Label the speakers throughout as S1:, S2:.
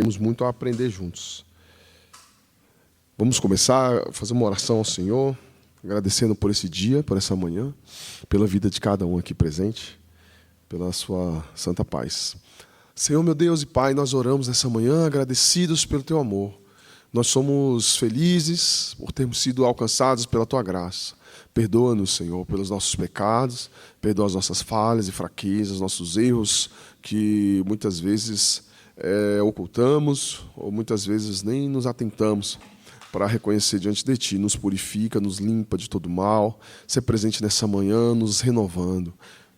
S1: temos muito a aprender juntos. Vamos começar a fazer uma oração ao Senhor, agradecendo por esse dia, por essa manhã, pela vida de cada um aqui presente, pela sua santa paz. Senhor, meu Deus e Pai, nós oramos nessa manhã agradecidos pelo Teu amor. Nós somos felizes por termos sido alcançados pela Tua graça. Perdoa-nos, Senhor, pelos nossos pecados, perdoa as nossas falhas e fraquezas, nossos erros que muitas vezes ocultamos ou muitas vezes nem nos atentamos para reconhecer diante de Ti. Nos purifica, nos limpa de todo mal. Ser presente nessa manhã, nos renovando.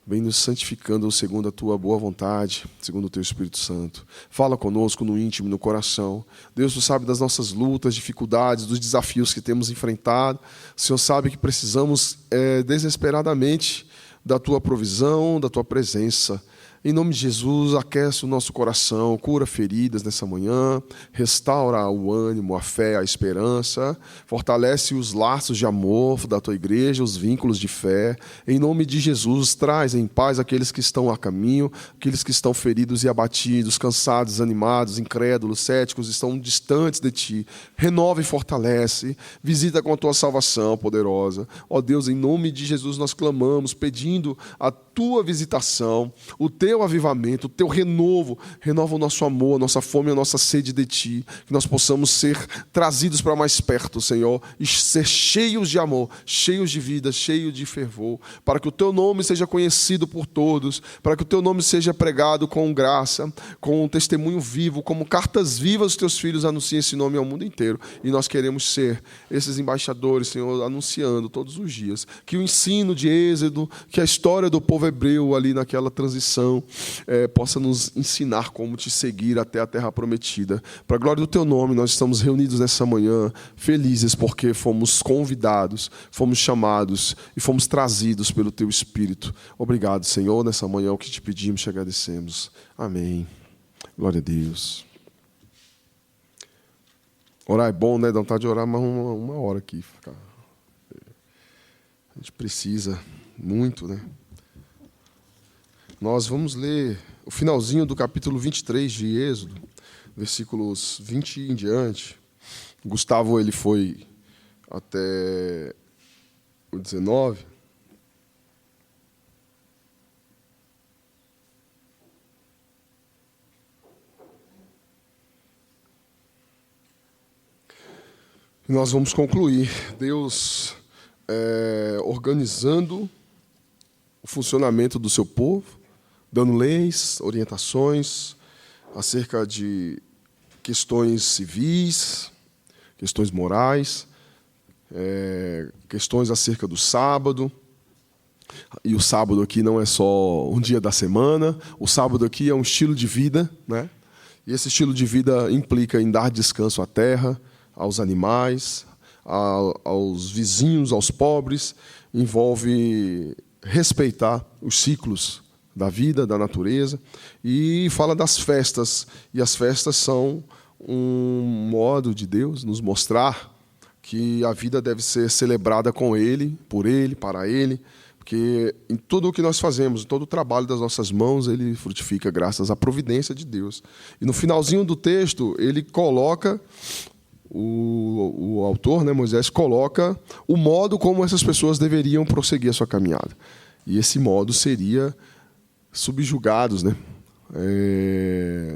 S1: Vem nos santificando segundo a Tua boa vontade, segundo o Teu Espírito Santo. Fala conosco no íntimo, no coração. Deus, Tu sabe das nossas lutas, dificuldades, dos desafios que temos enfrentado. O Senhor sabe que precisamos desesperadamente da Tua provisão, da Tua presença. Em nome de Jesus, aquece o nosso coração, cura feridas nessa manhã, restaura o ânimo, a fé, a esperança, fortalece os laços de amor da Tua igreja, os vínculos de fé. Em nome de Jesus, traz em paz aqueles que estão a caminho, aqueles que estão feridos e abatidos, cansados, desanimados, incrédulos, céticos, estão distantes de Ti. Renova e fortalece, visita com a Tua salvação poderosa. Ó Deus, em nome de Jesus nós clamamos, pedindo a Tua visitação, o Teu avivamento, o Teu renovo, renova o nosso amor, a nossa fome, a nossa sede de Ti, que nós possamos ser trazidos para mais perto, Senhor, e ser cheios de amor, cheios de vida, cheios de fervor, para que o Teu nome seja conhecido por todos, para que o Teu nome seja pregado com graça, com um testemunho vivo, como cartas vivas, os Teus filhos anunciam esse nome ao mundo inteiro, e nós queremos ser esses embaixadores, Senhor, anunciando todos os dias, que o ensino de Êxodo, que a história do povo hebreu ali naquela transição, possa nos ensinar como Te seguir até a terra prometida. Para a glória do Teu nome, nós estamos reunidos nessa manhã, felizes porque fomos convidados, fomos chamados e fomos trazidos pelo Teu Espírito. Obrigado, Senhor, nessa manhã o que Te pedimos, Te agradecemos. Amém. Glória a Deus. Orar é bom, né? Dá vontade de orar mais uma hora aqui. A gente precisa muito, né? Nós vamos ler o finalzinho do capítulo 23 de Êxodo, versículos 20 em diante. Gustavo ele foi até o 19. E nós vamos concluir. Deus organizando o funcionamento do seu povo, dando leis, orientações acerca de questões civis, questões morais, questões acerca do sábado. E o sábado aqui não é só um dia da semana, o sábado aqui é um estilo de vida, né? E esse estilo de vida implica em dar descanso à terra, aos animais, aos vizinhos, aos pobres, envolve respeitar os ciclos da vida, da natureza, e fala das festas. E as festas são um modo de Deus nos mostrar que a vida deve ser celebrada com Ele, por Ele, para Ele, porque em tudo o que nós fazemos, em todo o trabalho das nossas mãos, ele frutifica graças à providência de Deus. E no finalzinho do texto, ele coloca, o autor, né, Moisés, coloca o modo como essas pessoas deveriam prosseguir a sua caminhada. E esse modo seria subjugados, né?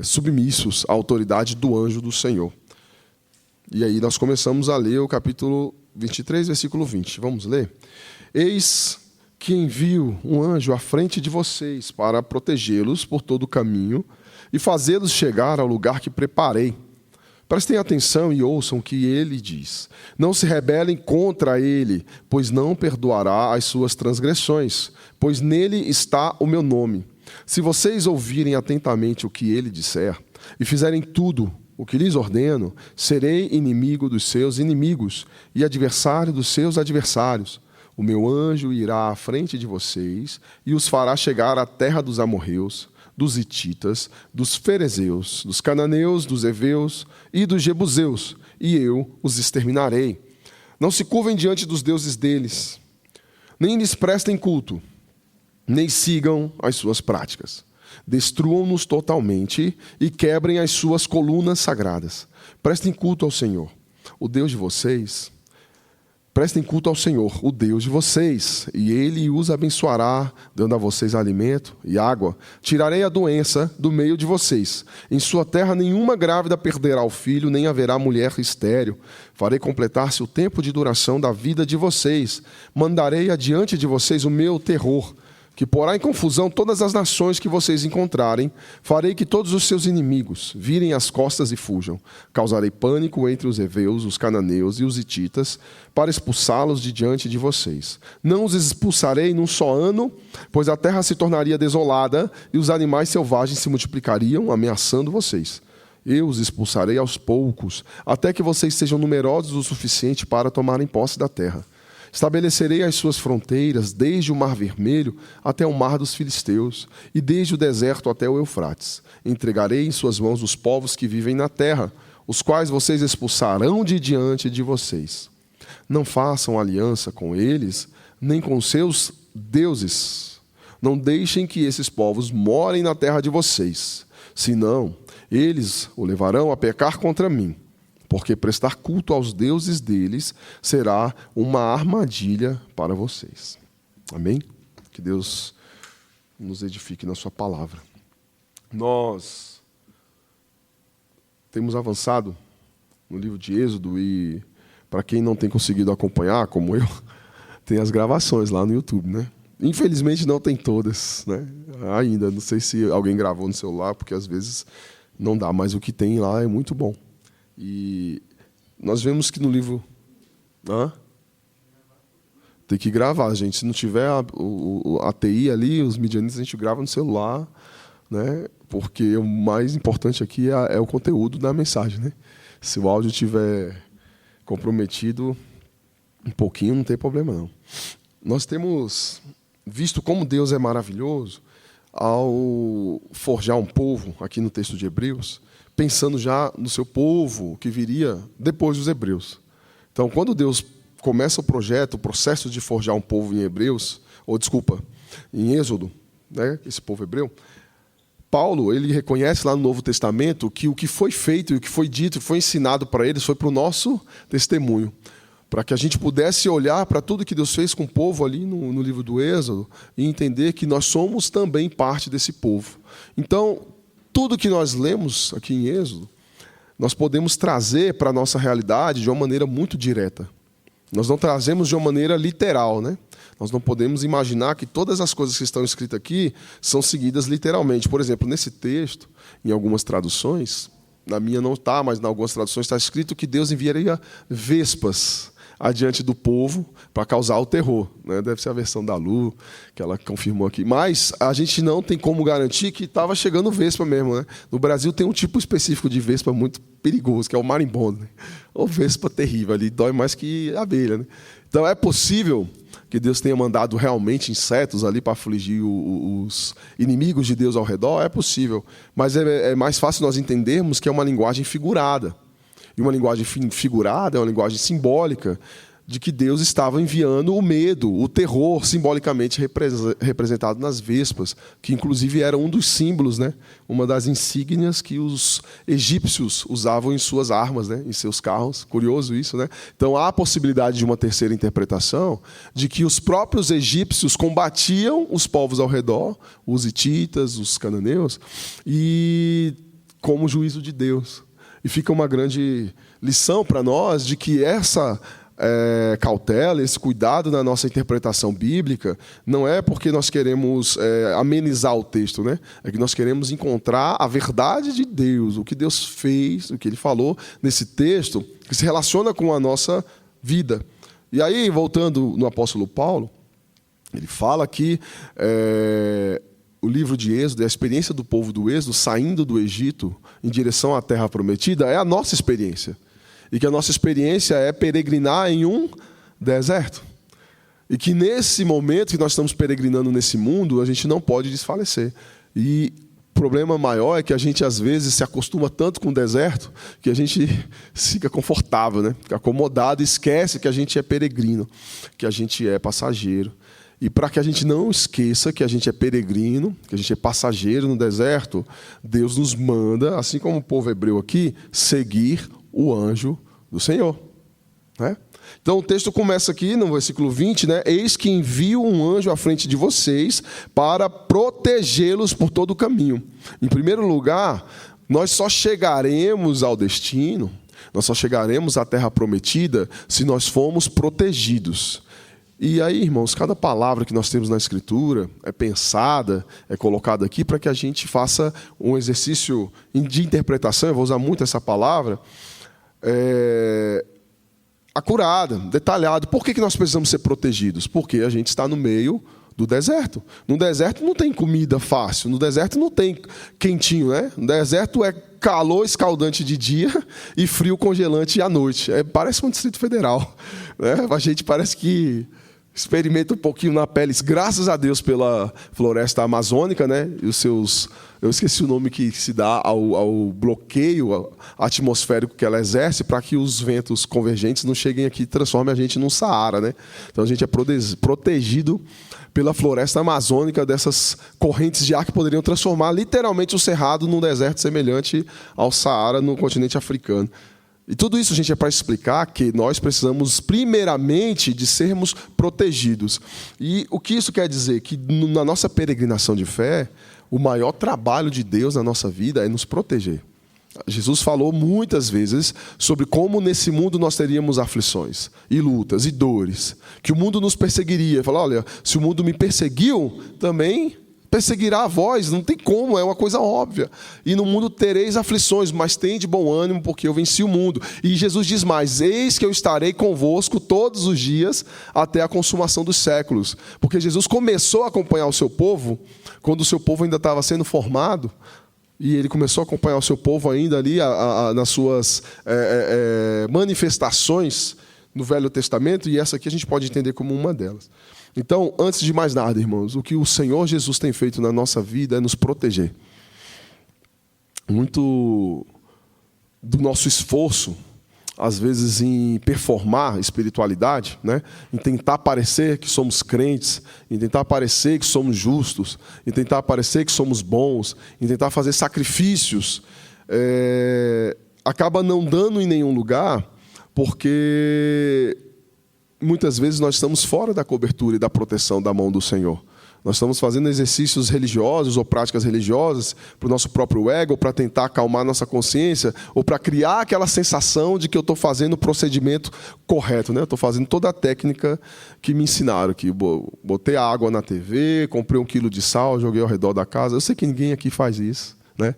S1: Submissos à autoridade do anjo do Senhor. E aí nós começamos a ler o capítulo 23, versículo 20. Vamos ler? Eis que envio um anjo à frente de vocês para protegê-los por todo o caminho e fazê-los chegar ao lugar que preparei. Prestem atenção e ouçam o que ele diz. Não se rebelem contra ele, pois não perdoará as suas transgressões, pois nele está o meu nome. Se vocês ouvirem atentamente o que ele disser e fizerem tudo o que lhes ordeno, serei inimigo dos seus inimigos e adversário dos seus adversários. O meu anjo irá à frente de vocês e os fará chegar à terra dos amorreus, dos hititas, dos ferezeus, dos cananeus, dos heveus e dos jebuseus, e eu os exterminarei. Não se curvem diante dos deuses deles, nem lhes prestem culto, nem sigam as suas práticas. Destruam-nos totalmente e quebrem as suas colunas sagradas. Prestem culto ao Senhor, o Deus de vocês. Prestem culto ao Senhor, o Deus de vocês, e Ele os abençoará, dando a vocês alimento e água. Tirarei a doença do meio de vocês. Em sua terra nenhuma grávida perderá o filho, nem haverá mulher estéril. Farei completar-se o tempo de duração da vida de vocês. Mandarei adiante de vocês o meu terror, que porá em confusão todas as nações que vocês encontrarem. Farei que todos os seus inimigos virem as costas e fujam. Causarei pânico entre os heveus, os cananeus e os hititas, para expulsá-los de diante de vocês. Não os expulsarei num só ano, pois a terra se tornaria desolada e os animais selvagens se multiplicariam, ameaçando vocês. Eu os expulsarei aos poucos, até que vocês sejam numerosos o suficiente para tomarem posse da terra. Estabelecerei as suas fronteiras desde o Mar Vermelho até o Mar dos Filisteus e desde o deserto até o Eufrates. Entregarei em suas mãos os povos que vivem na terra, os quais vocês expulsarão de diante de vocês. Não façam aliança com eles, nem com seus deuses. Não deixem que esses povos morem na terra de vocês, senão eles o levarão a pecar contra mim. Porque prestar culto aos deuses deles será uma armadilha para vocês. Amém? Que Deus nos edifique na sua palavra. Nós temos avançado no livro de Êxodo e, para quem não tem conseguido acompanhar, como eu, tem as gravações lá no YouTube, né? Infelizmente não tem todas, né? Ainda, não sei se alguém gravou no celular, porque às vezes não dá, mas o que tem lá é muito bom. E nós vemos que no livro... Tem que gravar, gente. Se não tiver a TI ali, os midianitas, a gente grava no celular, né? Porque o mais importante aqui é o conteúdo da mensagem, né? Se o áudio estiver comprometido um pouquinho, não tem problema, não. Nós temos visto como Deus é maravilhoso ao forjar um povo, aqui no texto de Hebreus, pensando já no seu povo que viria depois dos hebreus. Então, quando Deus começa o processo de forjar um povo em Hebreus, em Êxodo, né, esse povo hebreu, Paulo, ele reconhece lá no Novo Testamento que o que foi feito e o que foi dito e foi ensinado para eles foi para o nosso testemunho, para que a gente pudesse olhar para tudo que Deus fez com o povo ali no livro do Êxodo e entender que nós somos também parte desse povo. Então, tudo que nós lemos aqui em Êxodo, nós podemos trazer para a nossa realidade de uma maneira muito direta. Nós não trazemos de uma maneira literal, né? Nós não podemos imaginar que todas as coisas que estão escritas aqui são seguidas literalmente. Por exemplo, nesse texto, em algumas traduções, na minha não está, mas em algumas traduções está escrito que Deus enviaria vespas adiante do povo para causar o terror, né? Deve ser a versão da Lu, que ela confirmou aqui. Mas a gente não tem como garantir que estava chegando vespa mesmo, né? No Brasil tem um tipo específico de vespa muito perigoso, que é o marimbondo, né? Ou vespa terrível, ali dói mais que abelha, né? Então é possível que Deus tenha mandado realmente insetos ali para afligir os inimigos de Deus ao redor, é possível. Mas é mais fácil nós entendermos que é uma linguagem figurada. E uma linguagem figurada é uma linguagem simbólica de que Deus estava enviando o medo, o terror, simbolicamente representado nas vespas, que inclusive era um dos símbolos, né? Uma das insígnias que os egípcios usavam em suas armas, né? Em seus carros. Curioso isso, né? Então há a possibilidade de uma terceira interpretação, de que os próprios egípcios combatiam os povos ao redor, os hititas, os cananeus, e como juízo de Deus. E fica uma grande lição para nós de que essa cautela, esse cuidado na nossa interpretação bíblica, não é porque nós queremos amenizar o texto, né? É que nós queremos encontrar a verdade de Deus, o que Deus fez, o que Ele falou nesse texto, que se relaciona com a nossa vida. E aí, voltando no apóstolo Paulo, ele fala que o livro de Êxodo, a experiência do povo do Êxodo saindo do Egito em direção à terra prometida é a nossa experiência. E que a nossa experiência é peregrinar em um deserto. E que nesse momento que nós estamos peregrinando nesse mundo, a gente não pode desfalecer. E o problema maior é que a gente às vezes se acostuma tanto com o deserto que a gente fica confortável, né? Fica acomodado e esquece que a gente é peregrino, que a gente é passageiro. E para que a gente não esqueça que a gente é peregrino, que a gente é passageiro no deserto, Deus nos manda, assim como o povo hebreu aqui, seguir o anjo do Senhor. Né? Então o texto começa aqui no versículo 20, né? Eis que envio um anjo à frente de vocês para protegê-los por todo o caminho. Em primeiro lugar, nós só chegaremos ao destino, nós só chegaremos à terra prometida se nós formos protegidos. E aí, irmãos, cada palavra que nós temos na Escritura é pensada, é colocada aqui para que a gente faça um exercício de interpretação, eu vou usar muito essa palavra, acurada, detalhado. Por que nós precisamos ser protegidos? Porque a gente está no meio do deserto. No deserto não tem comida fácil, no deserto não tem quentinho, né? No deserto é calor escaldante de dia e frio congelante à noite. Parece um Distrito Federal, né? A gente parece que experimenta um pouquinho na pele, graças a Deus pela floresta amazônica, né? E os seus, eu esqueci o nome que se dá ao bloqueio atmosférico que ela exerce para que os ventos convergentes não cheguem aqui e transformem a gente num Saara, né? Então a gente é protegido pela floresta amazônica dessas correntes de ar que poderiam transformar literalmente o Cerrado num deserto semelhante ao Saara no continente africano. E tudo isso, gente, é para explicar que nós precisamos, primeiramente, de sermos protegidos. E o que isso quer dizer? Que na nossa peregrinação de fé, o maior trabalho de Deus na nossa vida é nos proteger. Jesus falou muitas vezes sobre como nesse mundo nós teríamos aflições, e lutas, e dores. Que o mundo nos perseguiria. Ele falou, olha, se o mundo me perseguiu, também perseguirá a vós, não tem como, é uma coisa óbvia. E no mundo tereis aflições, mas tende bom ânimo, porque eu venci o mundo. E Jesus diz mais, eis que eu estarei convosco todos os dias, até a consumação dos séculos. Porque Jesus começou a acompanhar o seu povo, quando o seu povo ainda estava sendo formado, e ele começou a acompanhar o seu povo ainda ali, nas suas manifestações no Velho Testamento, e essa aqui a gente pode entender como uma delas. Então, antes de mais nada, irmãos, o que o Senhor Jesus tem feito na nossa vida é nos proteger. Muito do nosso esforço, às vezes, em performar espiritualidade, né? Em tentar parecer que somos crentes, em tentar parecer que somos justos, em tentar parecer que somos bons, em tentar fazer sacrifícios, acaba não dando em nenhum lugar, porque muitas vezes nós estamos fora da cobertura e da proteção da mão do Senhor. Nós estamos fazendo exercícios religiosos ou práticas religiosas para o nosso próprio ego, para tentar acalmar nossa consciência, ou para criar aquela sensação de que eu estou fazendo o procedimento correto, né? Eu estou fazendo toda a técnica que me ensinaram aqui. Botei a água na TV, comprei 1 quilo de sal, joguei ao redor da casa. Eu sei que ninguém aqui faz isso, né?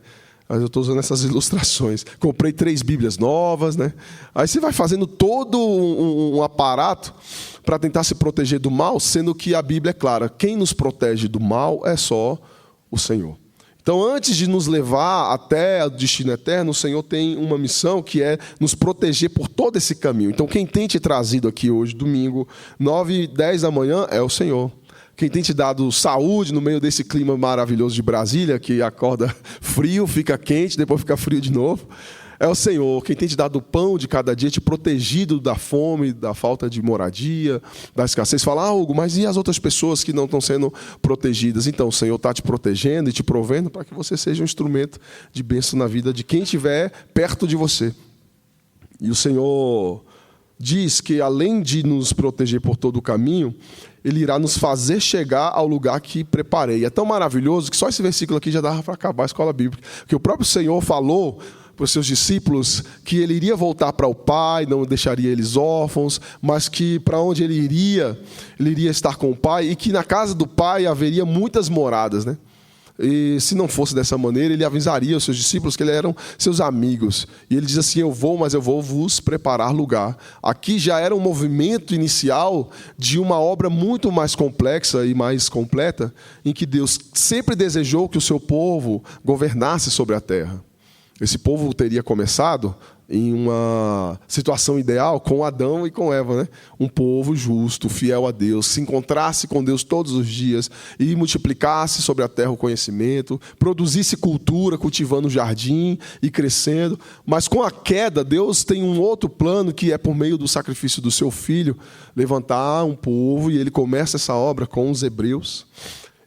S1: Mas eu estou usando essas ilustrações. Comprei 3 Bíblias novas, né? Aí você vai fazendo todo um aparato para tentar se proteger do mal, sendo que a Bíblia é clara. Quem nos protege do mal é só o Senhor. Então, antes de nos levar até o destino eterno, o Senhor tem uma missão que é nos proteger por todo esse caminho. Então, quem tem te trazido aqui hoje, domingo, 9h10 da manhã, é o Senhor. Quem tem te dado saúde no meio desse clima maravilhoso de Brasília, que acorda frio, fica quente, depois fica frio de novo, é o Senhor. Quem tem te dado o pão de cada dia, te protegido da fome, da falta de moradia, da escassez. Fala, Hugo, mas e as outras pessoas que não estão sendo protegidas? Então, o Senhor está te protegendo e te provendo para que você seja um instrumento de bênção na vida de quem estiver perto de você. E o Senhor diz que, além de nos proteger por todo o caminho, Ele irá nos fazer chegar ao lugar que preparei. É tão maravilhoso que só esse versículo aqui já dava para acabar a escola bíblica. Porque o próprio Senhor falou para os seus discípulos que Ele iria voltar para o Pai, não deixaria eles órfãos, mas que para onde Ele iria estar com o Pai, e que na casa do Pai haveria muitas moradas, né? E se não fosse dessa maneira, Ele avisaria os seus discípulos que Ele eram seus amigos. E Ele diz assim, mas eu vou vos preparar lugar. Aqui já era um movimento inicial de uma obra muito mais complexa e mais completa, em que Deus sempre desejou que o seu povo governasse sobre a terra. Esse povo teria começado em uma situação ideal com Adão e com Eva, né? Um povo justo, fiel a Deus, se encontrasse com Deus todos os dias e multiplicasse sobre a terra o conhecimento, produzisse cultura, cultivando o jardim e crescendo. Mas com a queda, Deus tem um outro plano, que é por meio do sacrifício do seu filho, levantar um povo, e ele começa essa obra com os hebreus.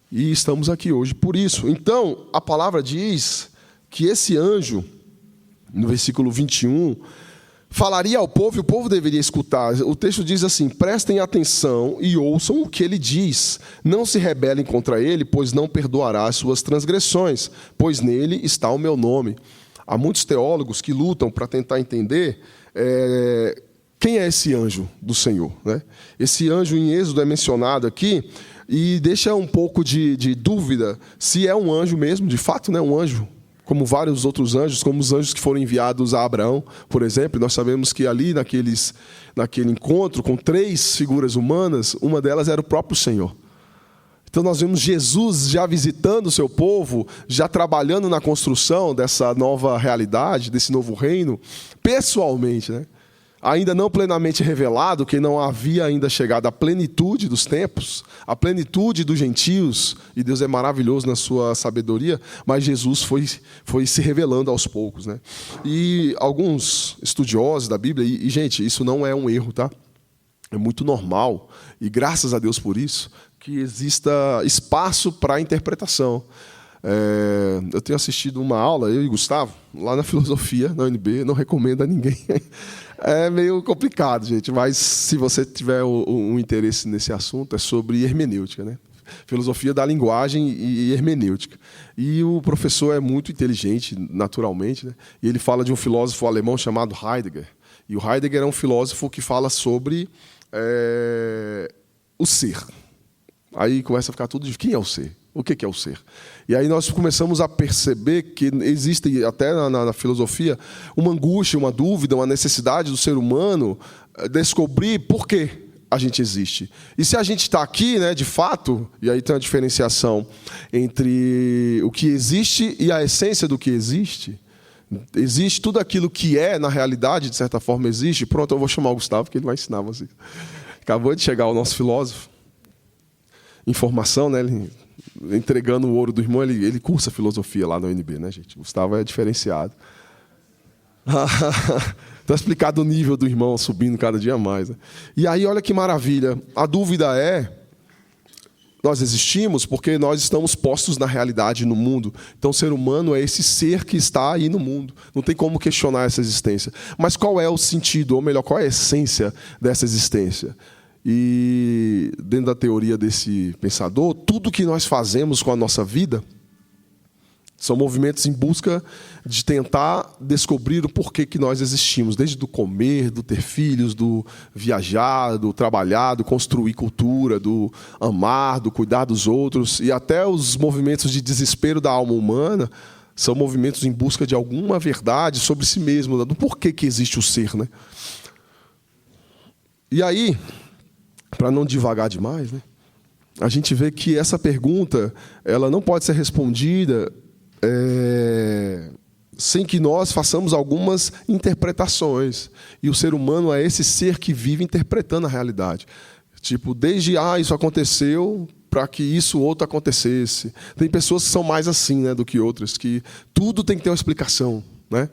S1: E estamos aqui hoje por isso. Então, a palavra diz que esse anjo, no versículo 21, falaria ao povo e o povo deveria escutar. O texto diz assim: prestem atenção e ouçam o que ele diz. Não se rebelem contra ele, pois não perdoará as suas transgressões, pois nele está o meu nome. Há muitos teólogos que lutam para tentar entender quem é esse anjo do Senhor, né? Esse anjo em Êxodo é mencionado aqui e deixa um pouco de dúvida se é um anjo mesmo, de fato, né? Um anjo, como vários outros anjos, como os anjos que foram enviados a Abraão, por exemplo. Nós sabemos que ali, naquele encontro com 3 figuras humanas, uma delas era o próprio Senhor. Então nós vemos Jesus já visitando o seu povo, já trabalhando na construção dessa nova realidade, desse novo reino, pessoalmente, né? Ainda não plenamente revelado, que não havia ainda chegado à plenitude dos tempos, à plenitude dos gentios, e Deus é maravilhoso na sua sabedoria, mas Jesus foi se revelando aos poucos, né? E alguns estudiosos da Bíblia, e gente, isso não é um erro, tá? É muito normal, e graças a Deus por isso, que exista espaço para a interpretação. Eu tenho assistido uma aula, eu e Gustavo, lá na filosofia, na UNB, não recomendo a ninguém. É meio complicado, gente, mas se você tiver um interesse nesse assunto, é sobre hermenêutica, né? Filosofia da linguagem e hermenêutica. E o professor é muito inteligente, naturalmente, né? E ele fala de um filósofo alemão chamado Heidegger. E o Heidegger é um filósofo que fala sobre o ser. Aí começa a ficar tudo de quem é o ser? O que é o ser? E aí nós começamos a perceber que existe, até na filosofia, uma angústia, uma dúvida, uma necessidade do ser humano descobrir por que a gente existe. E se a gente está aqui, né, de fato, e aí tem uma diferenciação entre o que existe e a essência do que existe. Existe tudo aquilo que é, na realidade, de certa forma, existe. Pronto, eu vou chamar o Gustavo, que ele vai ensinar vocês. Acabou de chegar o nosso filósofo. Informação, né? Ele, entregando o ouro do irmão, ele cursa filosofia lá na UNB, né, gente? O Gustavo é diferenciado. Está explicado o nível do irmão subindo cada dia mais, né? E aí, olha que maravilha. A dúvida é: nós existimos porque nós estamos postos na realidade, no mundo. Então, o ser humano é esse ser que está aí no mundo. Não tem como questionar essa existência. Mas qual é o sentido, ou melhor, qual é a essência dessa existência? E, dentro da teoria desse pensador, tudo que nós fazemos com a nossa vida são movimentos em busca de tentar descobrir o porquê que nós existimos, desde do comer, do ter filhos, do viajar, do trabalhar, do construir cultura, do amar, do cuidar dos outros, e até os movimentos de desespero da alma humana são movimentos em busca de alguma verdade sobre si mesmo, do porquê que existe o ser, né? E aí, para não divagar demais, né, a gente vê que essa pergunta ela não pode ser respondida sem que nós façamos algumas interpretações. E o ser humano é esse ser que vive interpretando a realidade. Tipo, desde isso aconteceu para que isso outro acontecesse. Tem pessoas que são mais assim, né, do que outras, que tudo tem que ter uma explicação, né?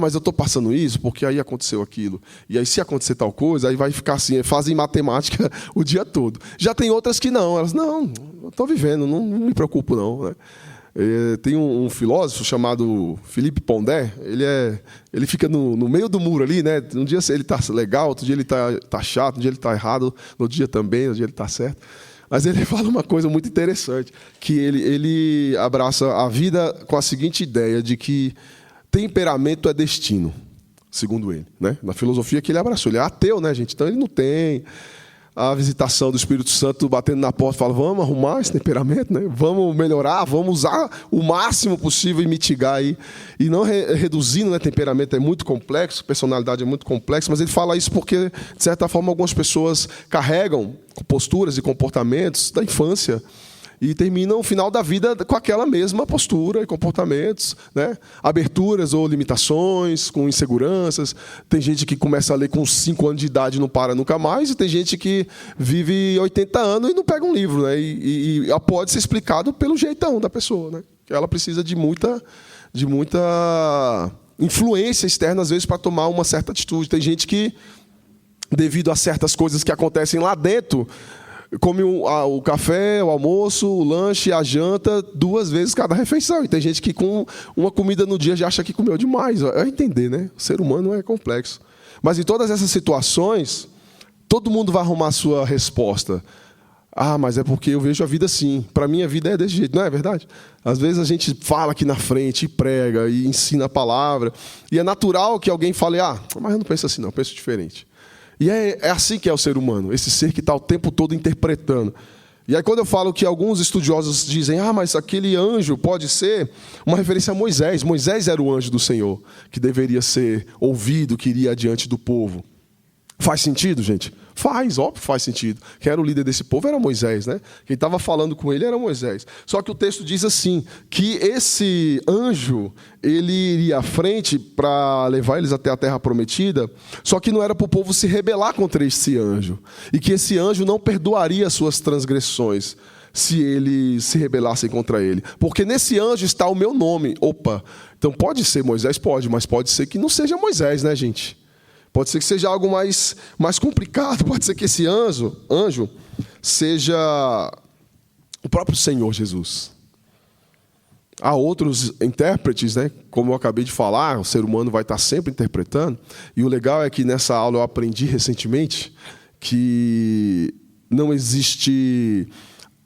S1: Mas eu estou passando isso porque aí aconteceu aquilo. E aí, se acontecer tal coisa, aí vai ficar assim, fazem matemática o dia todo. Já tem outras que não. Elas, não, eu estou vivendo, não me preocupo não, né? Tem um filósofo chamado Philippe Pondé. Ele fica no meio do muro ali, né? Um dia ele está legal, outro dia ele tá chato, um dia ele está errado, no dia também, no dia ele está certo. Mas ele fala uma coisa muito interessante, que ele abraça a vida com a seguinte ideia de que temperamento é destino, segundo ele, né? Na filosofia que ele abraçou. Ele é ateu, né, gente? Então ele não tem a visitação do Espírito Santo batendo na porta e fala: vamos arrumar esse temperamento, né? Vamos melhorar, vamos usar o máximo possível e mitigar aí. E não reduzindo, né? Temperamento é muito complexo, personalidade é muito complexa, mas ele fala isso porque, de certa forma, algumas pessoas carregam posturas e comportamentos da infância e terminam o final da vida com aquela mesma postura e comportamentos, né? Aberturas ou limitações, com inseguranças. Tem gente que começa a ler com 5 anos de idade e não para nunca mais, e tem gente que vive 80 anos e não pega um livro, né? E pode ser explicado pelo jeitão da pessoa, né? Que ela precisa de muita influência externa, às vezes, para tomar uma certa atitude. Tem gente que, devido a certas coisas que acontecem lá dentro, come o café, o almoço, o lanche, a janta 2 vezes cada refeição. E tem gente que com uma comida no dia já acha que comeu demais. É entender, né? O ser humano é complexo. Mas em todas essas situações, todo mundo vai arrumar a sua resposta. Ah, mas é porque eu vejo a vida assim. Para mim, a vida é desse jeito, não é verdade? Às vezes a gente fala aqui na frente, e prega, e ensina a palavra. E é natural que alguém fale, mas eu não penso assim não, eu penso diferente. E é assim que é o ser humano, esse ser que está o tempo todo interpretando. E aí quando eu falo que alguns estudiosos dizem, mas aquele anjo pode ser uma referência a Moisés. Moisés era o anjo do Senhor, que deveria ser ouvido, que iria adiante do povo. Faz sentido, gente? Faz, óbvio, faz sentido. Quem era o líder desse povo era Moisés, né? Quem estava falando com ele era Moisés. Só que o texto diz assim, que esse anjo, ele iria à frente para levar eles até a terra prometida, só que não era para o povo se rebelar contra esse anjo. E que esse anjo não perdoaria as suas transgressões se eles se rebelassem contra ele. Porque nesse anjo está o meu nome. Opa, então pode ser Moisés? Pode, mas pode ser que não seja Moisés, né, gente? Pode ser que seja algo mais complicado. Pode ser que esse anjo seja o próprio Senhor Jesus. Há outros intérpretes, né? Como eu acabei de falar, o ser humano vai estar sempre interpretando. E o legal é que nessa aula eu aprendi recentemente que não existe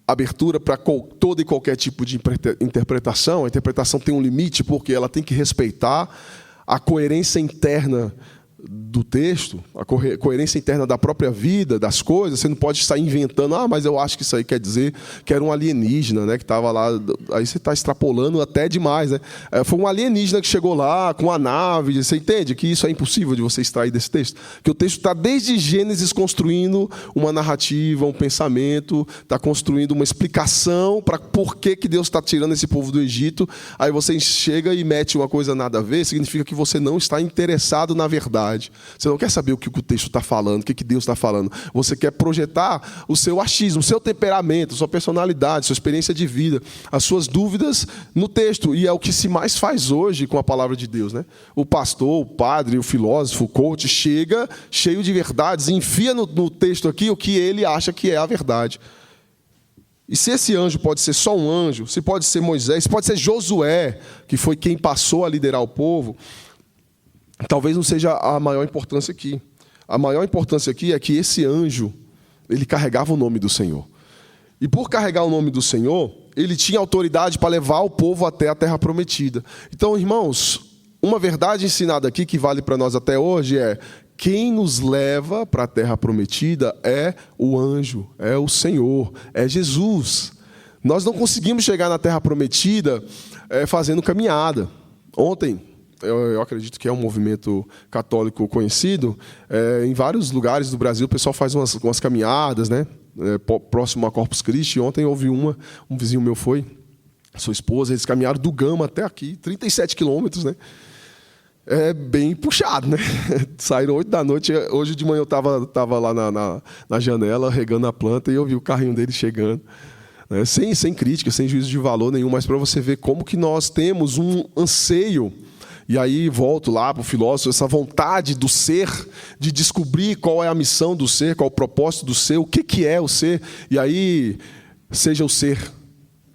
S1: abertura para todo e qualquer tipo de interpretação. A interpretação tem um limite porque ela tem que respeitar a coerência interna do texto, a coerência interna da própria vida, das coisas. Você não pode estar inventando, mas eu acho que isso aí quer dizer que era um alienígena, né, que estava lá. Aí você está extrapolando até demais, né? Foi um alienígena que chegou lá com a nave. Você entende que isso é impossível de você extrair desse texto? Que o texto está desde Gênesis construindo uma narrativa, um pensamento, está construindo uma explicação para por que Deus está tirando esse povo do Egito. Aí você chega e mete uma coisa nada a ver, significa que você não está interessado na verdade. Você não quer saber o que o texto está falando, o que Deus está falando. Você quer projetar o seu achismo, o seu temperamento, a sua personalidade, a sua experiência de vida, as suas dúvidas no texto. E é o que se mais faz hoje com a palavra de Deus, né? O pastor, o padre, o filósofo, o coach chega cheio de verdades, enfia no texto aqui o que ele acha que é a verdade. E se esse anjo pode ser só um anjo, se pode ser Moisés, se pode ser Josué, que foi quem passou a liderar o povo, talvez não seja a maior importância aqui. A maior importância aqui é que esse anjo, ele carregava o nome do Senhor. E por carregar o nome do Senhor, ele tinha autoridade para levar o povo até a terra prometida. Então, irmãos, uma verdade ensinada aqui que vale para nós até hoje é: quem nos leva para a terra prometida é o anjo, é o Senhor, é Jesus. Nós não conseguimos chegar na terra prometida fazendo caminhada. Ontem, eu acredito que é um movimento católico conhecido, em vários lugares do Brasil o pessoal faz umas caminhadas, né? Próximo a Corpus Christi. Ontem houve um vizinho meu foi, sua esposa, eles caminharam do Gama até aqui, 37 quilômetros, né? É bem puxado, né? Saíram 8 da noite. Hoje de manhã eu estava lá na janela, regando a planta, e eu vi o carrinho dele chegando. Sem crítica, sem juízo de valor nenhum, mas para você ver como que nós temos um anseio. E aí volto lá para o filósofo, essa vontade do ser, de descobrir qual é a missão do ser, qual é o propósito do ser, o que é o ser. E aí, seja o ser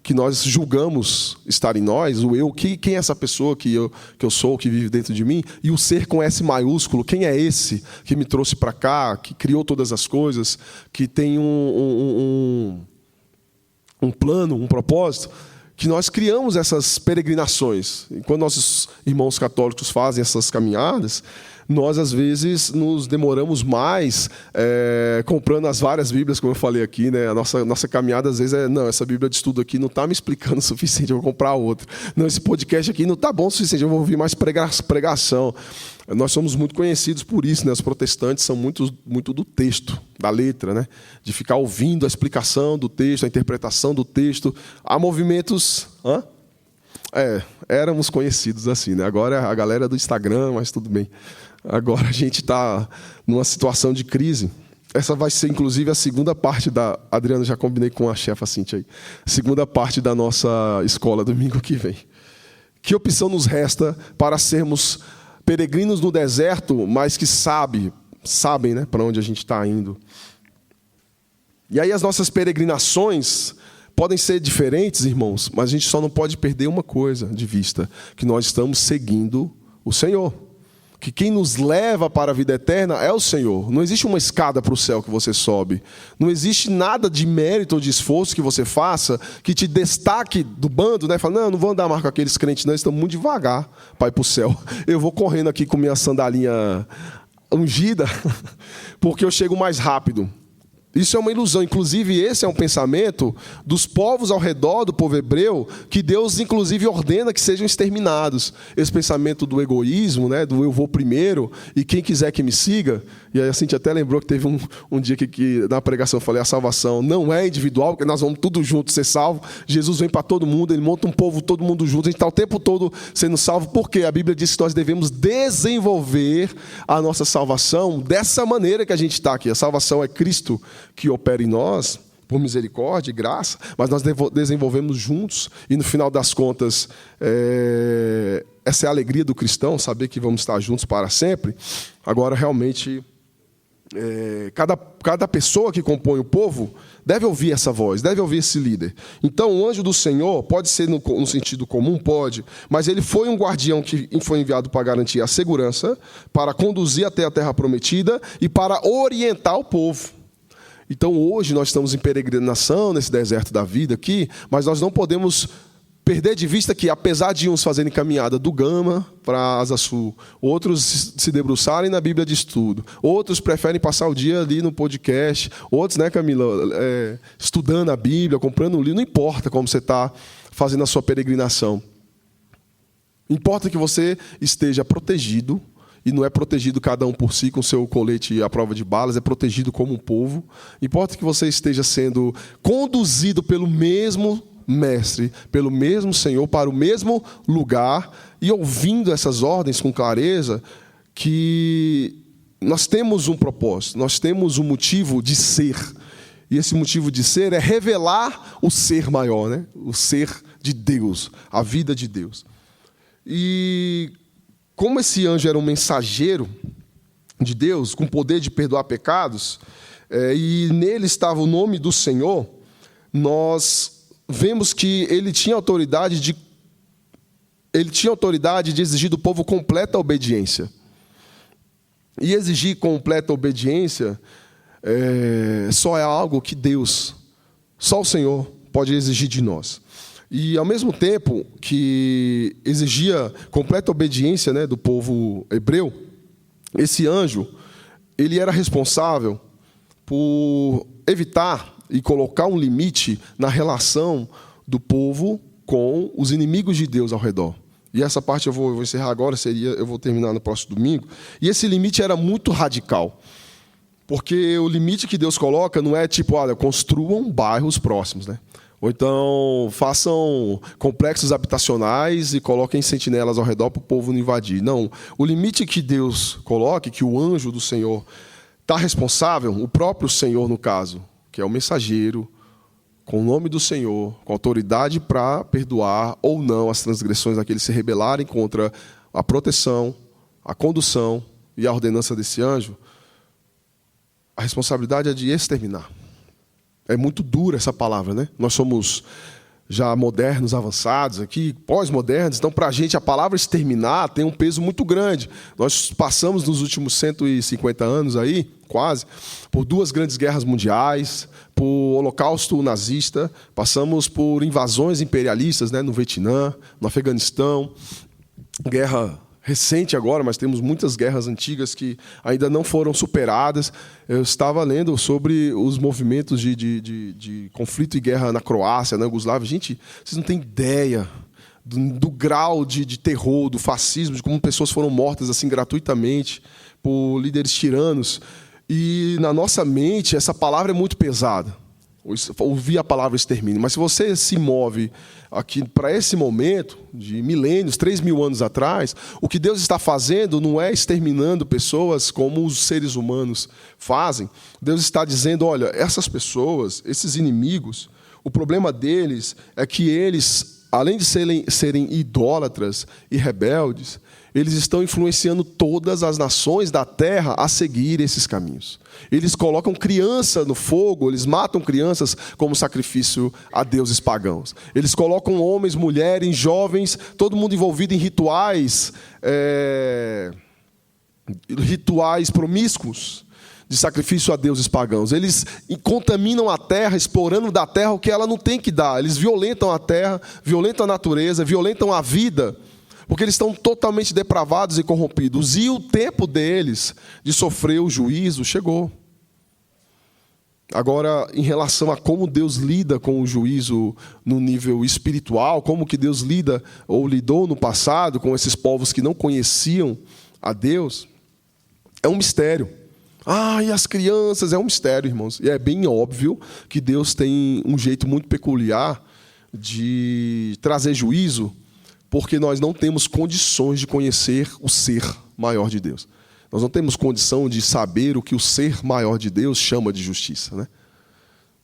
S1: que nós julgamos estar em nós, o eu, quem é essa pessoa que eu sou, que vive dentro de mim, e o ser com S maiúsculo, quem é esse que me trouxe para cá, que criou todas as coisas, que tem um plano, um propósito, que nós criamos essas peregrinações. E quando nossos irmãos católicos fazem essas caminhadas, nós, às vezes, nos demoramos mais comprando as várias Bíblias, como eu falei aqui, né? A nossa caminhada, às vezes, não, essa Bíblia de estudo aqui não está me explicando o suficiente, eu vou comprar outra. Não, esse podcast aqui não está bom o suficiente, eu vou ouvir mais pregação. Nós somos muito conhecidos por isso, né? Os protestantes são muito do texto, da letra, né? De ficar ouvindo a explicação do texto, a interpretação do texto. Há movimentos... éramos conhecidos assim, né? Agora é a galera do Instagram, mas tudo bem. Agora a gente está numa situação de crise. Essa vai ser, inclusive, a segunda parte da... Adriana, já combinei com a chefa Cíntia aí. A segunda parte da nossa escola, domingo que vem. Que opção nos resta para sermos peregrinos no deserto, mas que sabem, né, para onde a gente está indo? E aí as nossas peregrinações podem ser diferentes, irmãos, mas a gente só não pode perder uma coisa de vista, que nós estamos seguindo o Senhor. Que quem nos leva para a vida eterna é o Senhor. Não existe uma escada para o céu que você sobe. Não existe nada de mérito ou de esforço que você faça que te destaque do bando, né? Fala, não vou andar mais com aqueles crentes, não, eles estão muito devagar para ir para o céu. Eu vou correndo aqui com minha sandalinha ungida, porque eu chego mais rápido. Isso é uma ilusão. Inclusive, esse é um pensamento dos povos ao redor do povo hebreu, que Deus, inclusive, ordena que sejam exterminados. Esse pensamento do egoísmo, né, do eu vou primeiro, e quem quiser que me siga. E aí a Cintia até lembrou que teve um dia que na pregação eu falei, a salvação não é individual, porque nós vamos todos juntos ser salvos. Jesus vem para todo mundo, ele monta um povo, todo mundo junto. A gente está o tempo todo sendo salvo, porque a Bíblia diz que nós devemos desenvolver a nossa salvação dessa maneira que a gente está aqui. A salvação é Cristo que opera em nós, por misericórdia e graça, mas nós desenvolvemos juntos, e no final das contas, essa é a alegria do cristão, saber que vamos estar juntos para sempre. Agora, realmente, cada pessoa que compõe o povo deve ouvir essa voz, deve ouvir esse líder. Então, o anjo do Senhor pode ser no sentido comum, pode, mas ele foi um guardião que foi enviado para garantir a segurança, para conduzir até a terra prometida e para orientar o povo. Então, hoje, nós estamos em peregrinação nesse deserto da vida aqui, mas nós não podemos perder de vista que, apesar de uns fazerem caminhada do Gama para a Asa Sul, outros se debruçarem na Bíblia de estudo, outros preferem passar o dia ali no podcast, outros, né, Camila, estudando a Bíblia, comprando um livro, não importa como você está fazendo a sua peregrinação. Importa que você esteja protegido, e não é protegido cada um por si com seu colete à prova de balas, é protegido como um povo. Importa que você esteja sendo conduzido pelo mesmo Mestre, pelo mesmo Senhor, para o mesmo lugar, e ouvindo essas ordens com clareza, que nós temos um propósito, nós temos um motivo de ser. E esse motivo de ser é revelar o ser maior, né? O ser de Deus, a vida de Deus. E como esse anjo era um mensageiro de Deus, com poder de perdoar pecados, e nele estava o nome do Senhor, nós vemos que ele tinha autoridade de exigir do povo completa obediência. E exigir completa obediência só é algo que Deus, só o Senhor, pode exigir de nós. E, ao mesmo tempo que exigia completa obediência, né, do povo hebreu, esse anjo ele era responsável por evitar e colocar um limite na relação do povo com os inimigos de Deus ao redor. E essa parte eu vou encerrar agora, eu vou terminar no próximo domingo. E esse limite era muito radical. Porque o limite que Deus coloca não é tipo, olha, construam bairros próximos, né? Ou então façam complexos habitacionais e coloquem sentinelas ao redor para o povo não invadir. Não, o limite que Deus coloca, que o anjo do Senhor está responsável, o próprio Senhor no caso, que é o mensageiro, com o nome do Senhor, com autoridade para perdoar ou não as transgressões daqueles que se rebelarem contra a proteção, a condução e a ordenança desse anjo, a responsabilidade é de exterminar. É muito dura essa palavra, né? Nós somos já modernos, avançados aqui, pós-modernos, então para a gente a palavra exterminar tem um peso muito grande. Nós passamos nos últimos 150 anos aí, quase, por 2 grandes guerras mundiais, por holocausto nazista, passamos por invasões imperialistas, né, no Vietnã, no Afeganistão, guerra recente agora, mas temos muitas guerras antigas que ainda não foram superadas. Eu estava lendo sobre os movimentos de conflito e guerra na Croácia, na Iugoslávia. Gente, vocês não têm ideia do grau de terror, do fascismo, de como pessoas foram mortas assim gratuitamente por líderes tiranos. E na nossa mente essa palavra é muito pesada. Ouvir a palavra extermínio. Mas se você se move aqui para esse momento, de milênios, 3.000 anos atrás, o que Deus está fazendo não é exterminando pessoas como os seres humanos fazem. Deus está dizendo, olha, essas pessoas, esses inimigos, o problema deles é que eles, além de serem idólatras e rebeldes, eles estão influenciando todas as nações da terra a seguir esses caminhos. Eles colocam criança no fogo, eles matam crianças como sacrifício a deuses pagãos. Eles colocam homens, mulheres, jovens, todo mundo envolvido em rituais promíscuos de sacrifício a deuses pagãos. Eles contaminam a terra, explorando da terra o que ela não tem que dar. Eles violentam a terra, violentam a natureza, violentam a vida, porque eles estão totalmente depravados e corrompidos. E o tempo deles de sofrer o juízo chegou. Agora, em relação a como Deus lida com o juízo no nível espiritual, como que Deus lida ou lidou no passado com esses povos que não conheciam a Deus, é um mistério. E as crianças, é um mistério, irmãos. E é bem óbvio que Deus tem um jeito muito peculiar de trazer juízo, porque nós não temos condições de conhecer o ser maior de Deus. Nós não temos condição de saber o que o ser maior de Deus chama de justiça, né?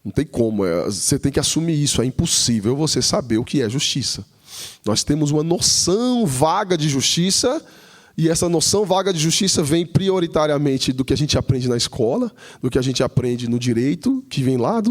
S1: Não tem como, você tem que assumir isso, é impossível você saber o que é justiça. Nós temos uma noção vaga de justiça, e essa noção vaga de justiça vem prioritariamente do que a gente aprende na escola, do que a gente aprende no direito, que vem lá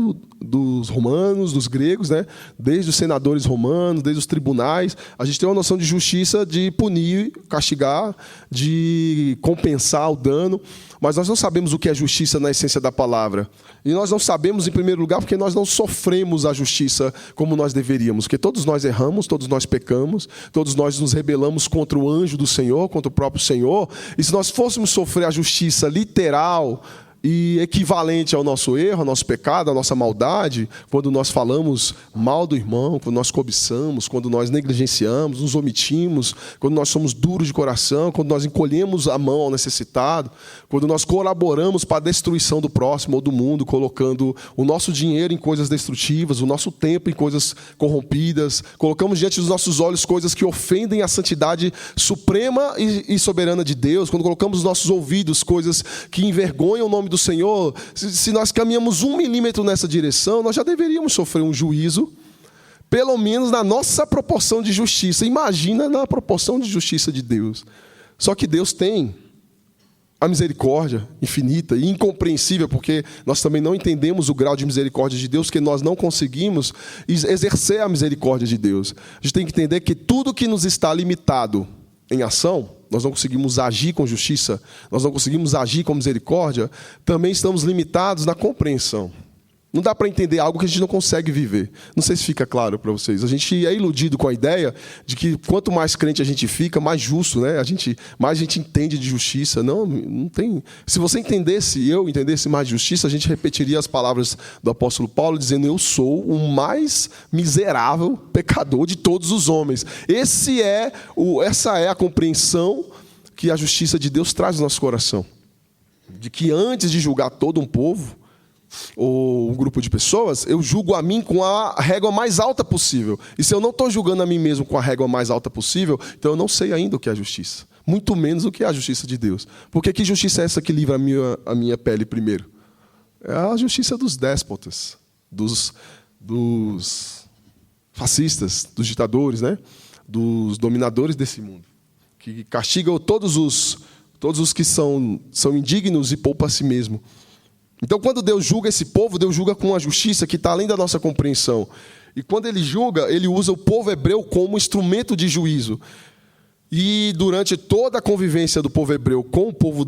S1: dos romanos, dos gregos, né? Desde os senadores romanos, desde os tribunais. A gente tem uma noção de justiça de punir, castigar, de compensar o dano, mas nós não sabemos o que é justiça na essência da palavra. E nós não sabemos, em primeiro lugar, porque nós não sofremos a justiça como nós deveríamos, porque todos nós erramos, todos nós pecamos, todos nós nos rebelamos contra o anjo do Senhor, contra o próprio Senhor, e se nós fôssemos sofrer a justiça literal e equivalente ao nosso erro, ao nosso pecado, à nossa maldade, quando nós falamos mal do irmão, quando nós cobiçamos, quando nós negligenciamos, nos omitimos, quando nós somos duros de coração, quando nós encolhemos a mão ao necessitado, quando nós colaboramos para a destruição do próximo ou do mundo, colocando o nosso dinheiro em coisas destrutivas, o nosso tempo em coisas corrompidas, colocamos diante dos nossos olhos coisas que ofendem a santidade suprema e soberana de Deus, quando colocamos nos nossos ouvidos coisas que envergonham o nome do Senhor, se nós caminhamos 1 milímetro nessa direção, nós já deveríamos sofrer um juízo, pelo menos na nossa proporção de justiça. Imagina na proporção de justiça de Deus. Só que Deus tem a misericórdia infinita e incompreensível, porque nós também não entendemos o grau de misericórdia de Deus, porque nós não conseguimos exercer a misericórdia de Deus. A gente tem que entender que tudo que nos está limitado em ação, nós não conseguimos agir com justiça, nós não conseguimos agir com misericórdia, também estamos limitados na compreensão. Não dá para entender algo que a gente não consegue viver. Não sei se fica claro para vocês. A gente é iludido com a ideia de que quanto mais crente a gente fica, mais justo, né? Mais a gente entende de justiça. Não tem. Se você entendesse, eu entendesse mais de justiça, a gente repetiria as palavras do apóstolo Paulo, dizendo: eu sou o mais miserável pecador de todos os homens. Essa é a compreensão que a justiça de Deus traz no nosso coração. De que antes de julgar todo um povo, ou um grupo de pessoas, eu julgo a mim com a régua mais alta possível. E se eu não estou julgando a mim mesmo com a régua mais alta possível, então eu não sei ainda o que é a justiça. Muito menos o que é a justiça de Deus. Porque que justiça é essa que livra a minha pele primeiro? É a justiça dos déspotas, dos fascistas, dos ditadores, né? Dos dominadores desse mundo, que castigam todos os que são indignos e poupa a si mesmo. Então, quando Deus julga esse povo, Deus julga com uma justiça que está além da nossa compreensão. E quando Ele julga, Ele usa o povo hebreu como instrumento de juízo. E durante toda a convivência do povo hebreu com o povo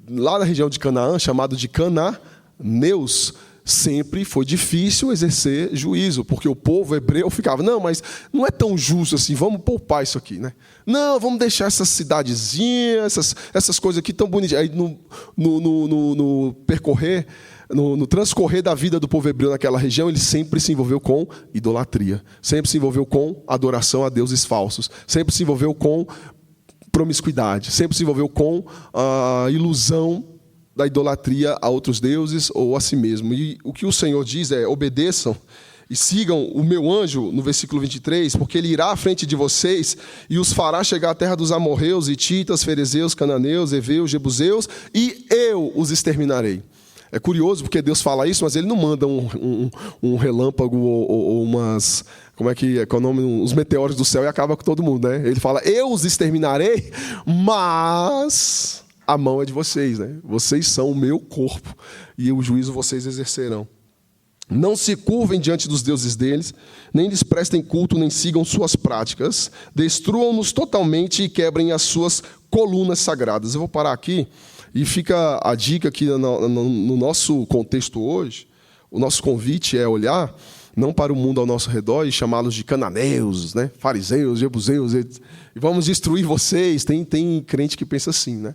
S1: lá na região de Canaã, chamado de cananeus, sempre foi difícil exercer juízo, porque o povo hebreu ficava, não, mas não é tão justo assim, vamos poupar isso aqui, né? Não, vamos deixar essas cidadezinhas, essas coisas aqui tão bonitinhas. Aí no transcorrer da vida do povo hebreu naquela região, ele sempre se envolveu com idolatria, sempre se envolveu com adoração a deuses falsos, sempre se envolveu com promiscuidade, sempre se envolveu com a ilusão da idolatria a outros deuses ou a si mesmo. E o que o Senhor diz é: obedeçam e sigam o meu anjo, no versículo 23, porque ele irá à frente de vocês e os fará chegar à terra dos amorreus, hititas, ferezeus, cananeus, heveus, jebuseus, e eu os exterminarei. É curioso porque Deus fala isso, mas ele não manda um relâmpago ou umas... Como é que é o nome? Uns meteoros do céu e acaba com todo mundo, né? Ele fala, eu os exterminarei, mas a mão é de vocês, né? Vocês são o meu corpo e o juízo vocês exercerão. Não se curvem diante dos deuses deles, nem lhes prestem culto, nem sigam suas práticas. Destruam-nos totalmente e quebrem as suas colunas sagradas. Eu vou parar aqui. E fica a dica aqui no nosso contexto hoje, o nosso convite é olhar não para o mundo ao nosso redor e chamá-los de cananeus, né? Fariseus, jebuseus, e vamos destruir vocês. Tem crente que pensa assim, né?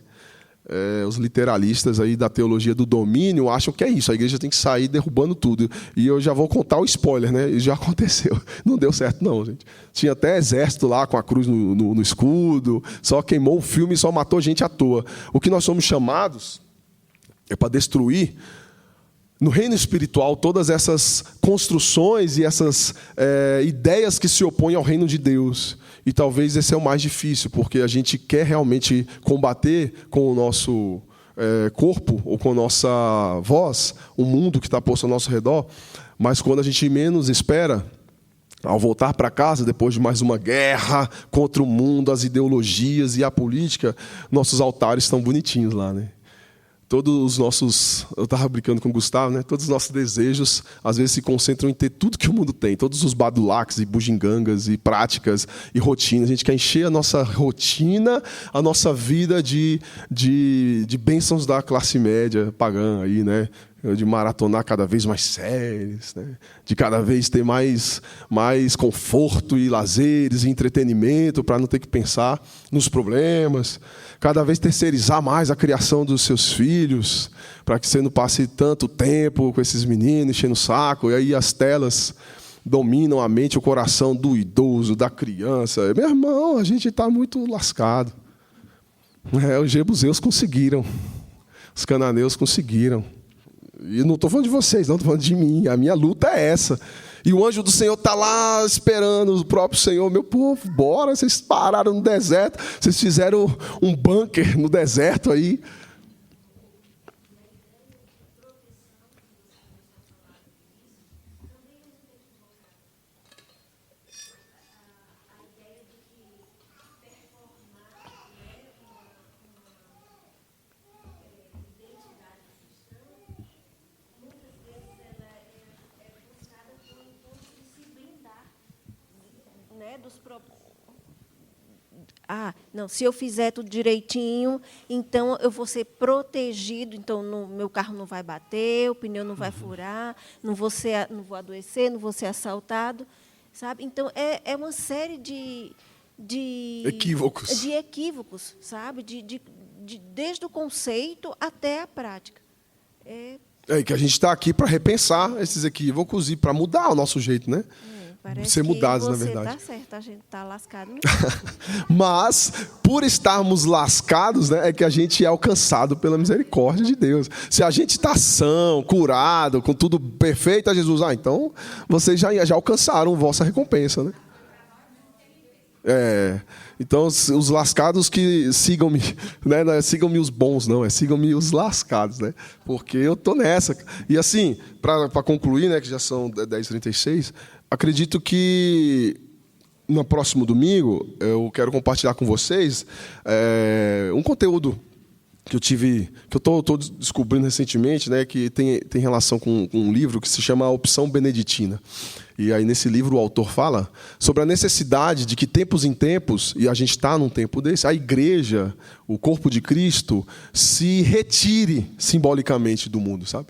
S1: Os literalistas aí da teologia do domínio acham que é isso, a igreja tem que sair derrubando tudo. E eu já vou contar o spoiler, né? Isso já aconteceu. Não deu certo não, gente. Tinha até exército lá com a cruz no escudo, só queimou o filme e só matou gente à toa. O que nós somos chamados é para destruir no reino espiritual todas essas construções e essas ideias que se opõem ao reino de Deus. E talvez esse é o mais difícil, porque a gente quer realmente combater com o nosso corpo ou com a nossa voz o mundo que está posto ao nosso redor, mas quando a gente menos espera, ao voltar para casa, depois de mais uma guerra contra o mundo, as ideologias e a política, nossos altares estão bonitinhos lá, né? Todos os nossos, eu estava brincando com o Gustavo, né? Todos os nossos desejos, às vezes, se concentram em ter tudo que o mundo tem, todos os badulaques e bugigangas e práticas e rotinas. A gente quer encher a nossa rotina, a nossa vida de bênçãos da classe média pagã, aí, né? De maratonar cada vez mais séries, né? De cada vez ter mais conforto e lazeres e entretenimento para não ter que pensar nos problemas. Cada vez terceirizar mais a criação dos seus filhos, para que você não passe tanto tempo com esses meninos enchendo o saco. E aí as telas dominam a mente e o coração do idoso, da criança. Meu irmão, a gente está muito lascado. Os jebuseus conseguiram. Os cananeus conseguiram. E não estou falando de vocês, não estou falando de mim. A minha luta é essa. E o anjo do Senhor está lá esperando o próprio Senhor. Meu povo, bora, vocês pararam no deserto. Vocês fizeram um bunker no deserto aí.
S2: Não, se eu fizer tudo direitinho, então eu vou ser protegido, então meu carro não vai bater, o pneu não vai furar, não vou adoecer, não vou ser assaltado, sabe? Então é uma série de equívocos, sabe? Desde o conceito até a prática.
S1: Que a gente está aqui para repensar esses equívocos e para mudar o nosso jeito, né?
S2: Parece
S1: ser mudados,
S2: que
S1: na verdade.
S2: Está certo, a gente está lascado.
S1: Mas, por estarmos lascados, né, é que a gente é alcançado pela misericórdia de Deus. Se a gente está são, curado, com tudo perfeito, a Jesus, então vocês já alcançaram a vossa recompensa, né? Então, os lascados que sigam-me, né? Não é sigam-me os bons, não, sigam-me os lascados, né? Porque eu estou nessa. E assim, para concluir, né, que já são 10h36, acredito que no próximo domingo eu quero compartilhar com vocês um conteúdo que eu estou descobrindo recentemente, né, que tem relação com um livro que se chama A Opção Beneditina. E aí, nesse livro, o autor fala sobre a necessidade de que, tempos em tempos, e a gente está num tempo desse, a igreja, o corpo de Cristo, se retire simbolicamente do mundo, sabe?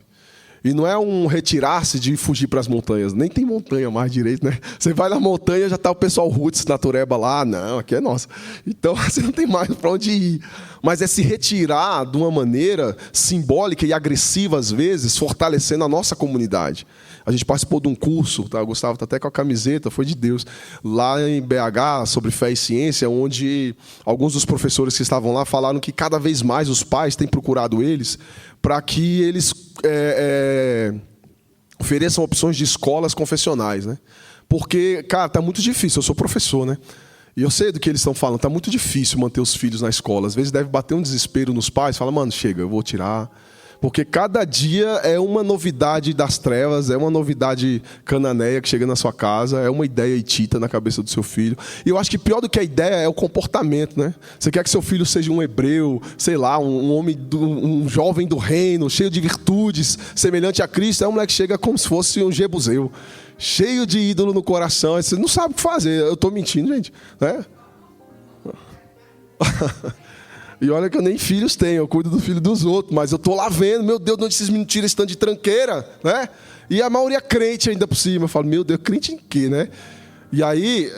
S1: E não é um retirar-se de fugir para as montanhas. Nem tem montanha mais direito, né? Você vai na montanha, já está o pessoal roots, natureba lá. Não, aqui é nossa. Então, você não tem mais para onde ir. Mas é se retirar de uma maneira simbólica e agressiva, às vezes, fortalecendo a nossa comunidade. A gente participou de um curso, tá? O Gustavo está até com a camiseta, foi de Deus, lá em BH, sobre fé e ciência, onde alguns dos professores que estavam lá falaram que cada vez mais os pais têm procurado eles para que eles ofereçam opções de escolas confessionais, né? Porque, cara, está muito difícil. Eu sou professor, né? E eu sei do que eles estão falando. Está muito difícil manter os filhos na escola. Às vezes deve bater um desespero nos pais. Fala, mano, chega, eu vou tirar. Porque cada dia é uma novidade das trevas, é uma novidade cananeia que chega na sua casa, é uma ideia hitita na cabeça do seu filho. E eu acho que pior do que a ideia é o comportamento, né? Você quer que seu filho seja um hebreu, sei lá, um jovem do reino, cheio de virtudes, semelhante a Cristo. Aí o moleque chega como se fosse um jebuseu, cheio de ídolo no coração. Você não sabe o que fazer. Eu estou mentindo, gente, né? E olha que eu nem filhos tenho, eu cuido do filho dos outros, mas eu estou lá vendo, meu Deus, de onde esses meninos tiram esse tanto de tranqueira, né? E a maioria crente ainda por cima. Eu falo, meu Deus, crente em quê, né? E aí,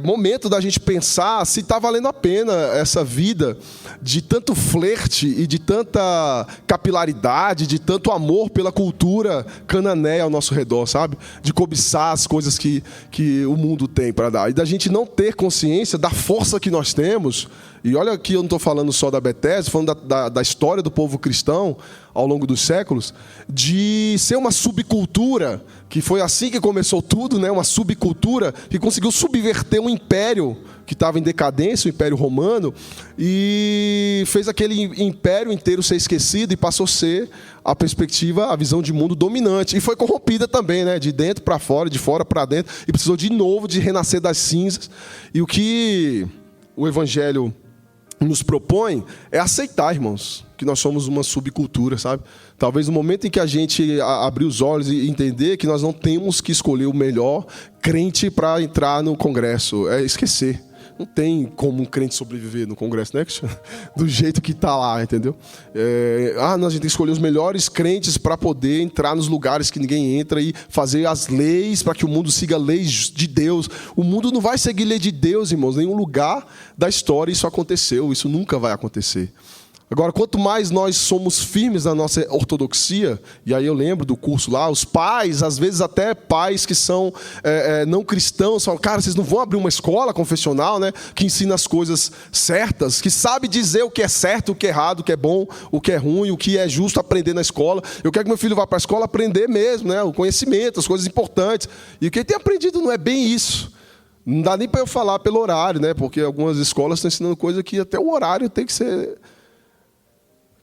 S1: momento da gente pensar se está valendo a pena essa vida de tanto flerte e de tanta capilaridade, de tanto amor pela cultura cananeia ao nosso redor, sabe? De cobiçar as coisas que o mundo tem para dar. E da gente não ter consciência da força que nós temos. E olha que eu não estou falando só da Bethesda, falando da história do povo cristão ao longo dos séculos, de ser uma subcultura, que foi assim que começou tudo, né? Uma subcultura que conseguiu subverter um império que estava em decadência, o Império Romano, e fez aquele império inteiro ser esquecido e passou a ser a perspectiva, a visão de mundo dominante. E foi corrompida também, né? De dentro para fora, de fora para dentro, e precisou de novo de renascer das cinzas. E o que o Evangelho nos propõe é aceitar, irmãos, que nós somos uma subcultura, sabe? Talvez no momento em que a gente abrir os olhos e entender que nós não temos que escolher o melhor crente para entrar no congresso, é esquecer. Não tem como um crente sobreviver no Congresso, né? Do jeito que está lá, entendeu? Não, a gente tem que escolher os melhores crentes para poder entrar nos lugares que ninguém entra e fazer as leis para que o mundo siga leis de Deus. O mundo não vai seguir lei de Deus, irmãos. Em nenhum lugar da história isso aconteceu. Isso nunca vai acontecer. Agora, quanto mais nós somos firmes na nossa ortodoxia, e aí eu lembro do curso lá, os pais, às vezes até pais que são não cristãos, falam, cara, vocês não vão abrir uma escola confessional, né, que ensina as coisas certas, que sabe dizer o que é certo, o que é errado, o que é bom, o que é ruim, o que é justo aprender na escola. Eu quero que meu filho vá para a escola aprender mesmo, né, o conhecimento, as coisas importantes. E o que ele tem aprendido não é bem isso. Não dá nem para eu falar pelo horário, né, porque algumas escolas estão ensinando coisa que até o horário tem que ser...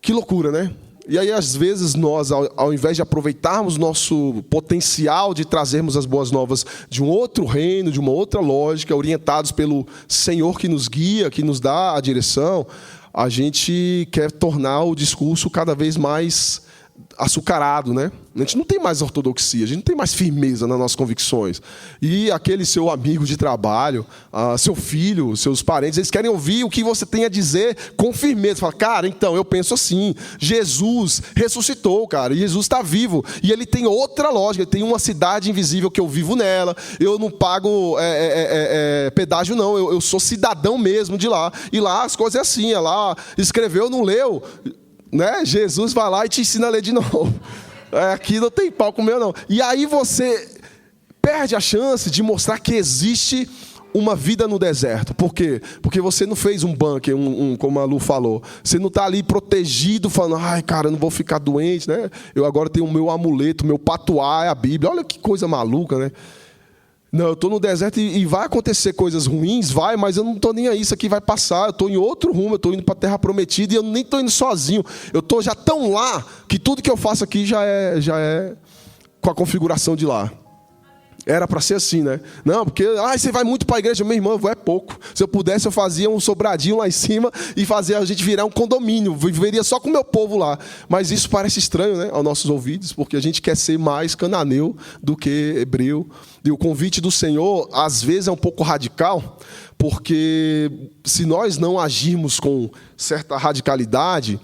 S1: Que loucura, né? E aí, às vezes, nós, ao invés de aproveitarmos nosso potencial de trazermos as boas novas de um outro reino, de uma outra lógica, orientados pelo Senhor que nos guia, que nos dá a direção, a gente quer tornar o discurso cada vez mais açucarado, né? A gente não tem mais ortodoxia, a gente não tem mais firmeza nas nossas convicções. E aquele seu amigo de trabalho, seu filho, seus parentes, eles querem ouvir o que você tem a dizer com firmeza. Fala, cara, então, eu penso assim, Jesus ressuscitou, cara, e Jesus está vivo. E ele tem outra lógica, ele tem uma cidade invisível que eu vivo nela, eu não pago pedágio não, eu sou cidadão mesmo de lá. E lá as coisas é assim, lá escreveu, não leu, né? Jesus vai lá e te ensina a ler de novo. Aqui não tem pau com o meu, não. E aí você perde a chance de mostrar que existe uma vida no deserto. Por quê? Porque você não fez um bunker, como a Lu falou. Você não está ali protegido, falando, ai, cara, eu não vou ficar doente, né? Eu agora tenho o meu amuleto, meu patuá é a Bíblia. Olha que coisa maluca, né? Não, eu estou no deserto e vai acontecer coisas ruins, vai, mas eu não estou nem aí, isso aqui vai passar, eu estou em outro rumo, eu estou indo para a terra prometida e eu nem estou indo sozinho. Eu estou já tão lá que tudo que eu faço aqui já é com a configuração de lá. Era para ser assim, né? Não, porque você vai muito para a igreja. Meu irmão, eu vou pouco. Se eu pudesse, eu fazia um sobradinho lá em cima e fazia a gente virar um condomínio. Viveria só com o meu povo lá. Mas isso parece estranho, né, aos nossos ouvidos, porque a gente quer ser mais cananeu do que hebreu. E o convite do Senhor, às vezes, é um pouco radical, porque se nós não agirmos com certa radicalidade,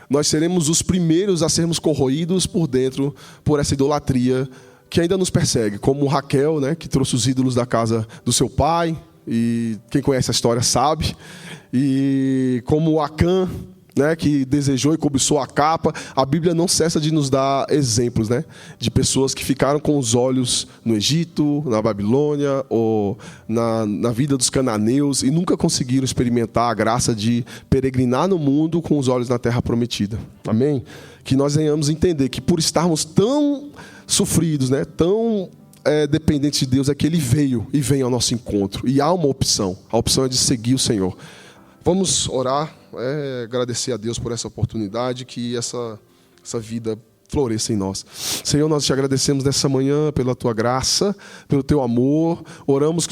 S1: nós seremos os primeiros a sermos corroídos por dentro por essa idolatria que ainda nos persegue, como Raquel, né, que trouxe os ídolos da casa do seu pai, e quem conhece a história sabe, e como Acã, né, que desejou e cobiçou a capa. A Bíblia não cessa de nos dar exemplos, né, de pessoas que ficaram com os olhos no Egito, na Babilônia, ou na vida dos cananeus, e nunca conseguiram experimentar a graça de peregrinar no mundo com os olhos na terra prometida. Amém? Que nós venhamos entender que por estarmos tão sofridos, né, tão dependentes de Deus, é que Ele veio e vem ao nosso encontro. E há uma opção. A opção é de seguir o Senhor. Vamos orar, agradecer a Deus por essa oportunidade, que essa vida floresça em nós. Senhor, nós te agradecemos nessa manhã pela tua graça, pelo teu amor. Oramos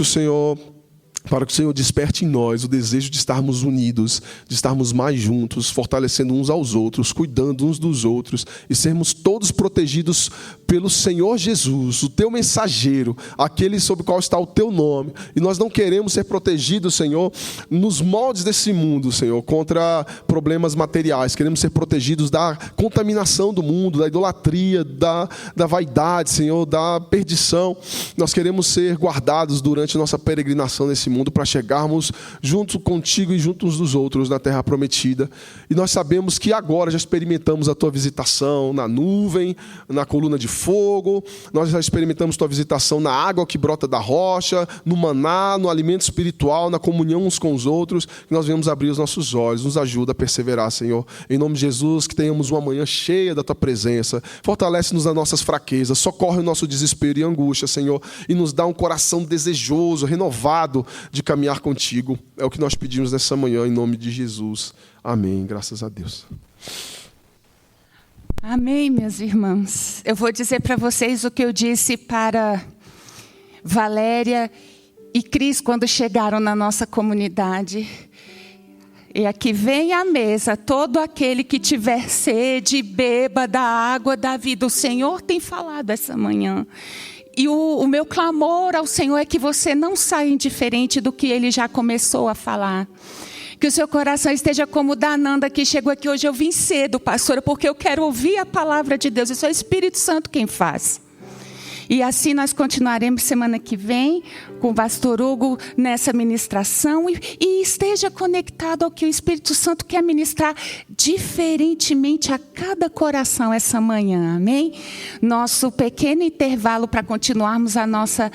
S1: para que o Senhor desperte em nós o desejo de estarmos unidos, de estarmos mais juntos, fortalecendo uns aos outros, cuidando uns dos outros e sermos todos protegidos pelo Senhor Jesus, o teu mensageiro, aquele sobre o qual está o teu nome. E nós não queremos ser protegidos, Senhor, nos moldes desse mundo, Senhor, contra problemas materiais. Queremos ser protegidos da contaminação do mundo, da idolatria, da vaidade, Senhor, da perdição. Nós queremos ser guardados durante a nossa peregrinação nesse mundo, para chegarmos junto contigo e juntos dos outros na terra prometida. E nós sabemos que agora já experimentamos a tua visitação na nuvem, na coluna de fogo. Nós já experimentamos tua visitação na água que brota da rocha, no maná, no alimento espiritual, na comunhão uns com os outros. Que nós venhamos abrir os nossos olhos. Nos ajuda a perseverar, Senhor. Em nome de Jesus, que tenhamos uma manhã cheia da tua presença. Fortalece-nos nas nossas fraquezas. Socorre o nosso desespero e angústia, Senhor. E nos dá um coração desejoso, renovado, de caminhar contigo. É o que nós pedimos nessa manhã, em nome de Jesus. Amém. Graças a Deus.
S3: Amém, meus irmãos. Eu vou dizer para vocês o que eu disse para Valéria e Cris quando chegaram na nossa comunidade. E aqui vem à mesa todo aquele que tiver sede, beba da água da vida. O Senhor tem falado essa manhã. E o meu clamor ao Senhor é que você não saia indiferente do que Ele já começou a falar. Que o seu coração esteja como o da Nanda, que chegou aqui hoje. Eu vim cedo, pastora, porque eu quero ouvir a palavra de Deus. Isso é o Espírito Santo quem faz. E assim nós continuaremos semana que vem com o pastor Hugo nessa ministração. E esteja conectado ao que o Espírito Santo quer ministrar diferentemente a cada coração essa manhã. Amém? Nosso pequeno intervalo para continuarmos a nossa